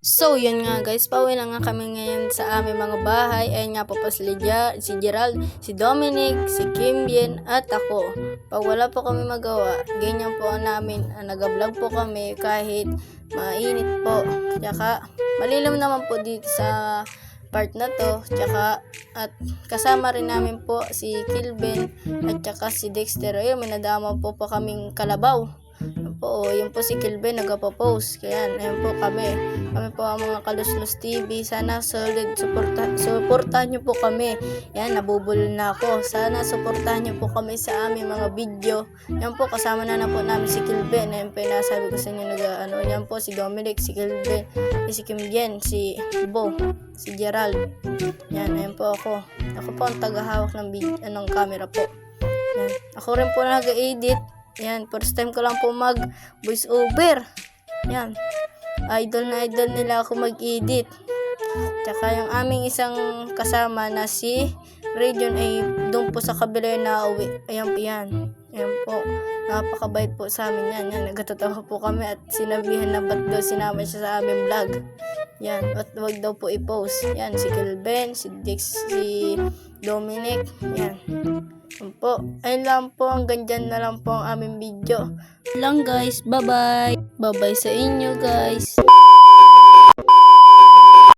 So, yun nga guys, pauwi na nga kami ngayon sa aming mga bahay. Ayun nga po si Gerald, si Dominic, si Kimbien, at ako. Pag wala po kami magawa, ganyan po namin, nag-vlog po kami kahit mainit po. Tsaka, malilim naman po dito sa part na to. Tsaka, at kasama rin namin po si Kilben at tsaka si Dexter. Ayun, may nadama po kaming kalabaw. Yun po si Kilben nagpo-post. Kaya ayun po kami po ang mga Kaluslos TV. Sana solid suportahan nyo po kami. Yan, nabubulol na ako. Sana suportahan nyo po kami sa aming mga video. Yan po, kasama na po namin si Kilben. Yan po, nasabi ko sa inyo yan po si Dominic, si Kilben, si Kimbien, si Bo, si Gerald. Yan, ayun po ako. Ako po ang tagahawak ng video, ng camera po. Yan. Ako rin po nag-edit. Yan, first time ko lang po mag voice over. Yan, idol nila ako mag-edit. Tsaka yung aming isang kasama na si Region ay doon po sa kabila na uwi. Ayan po, napakabait po sa amin yan. Nagtatawa po kami at sinabihan na ba't daw sinama siya sa aming vlog. Yan, at wag daw po i-post. Yan, si Kilben, si Dix, si Dominic. Yan po, ayun lang po, hanggang dyan na lang po ang aming video lang guys. Bye bye sa inyo guys.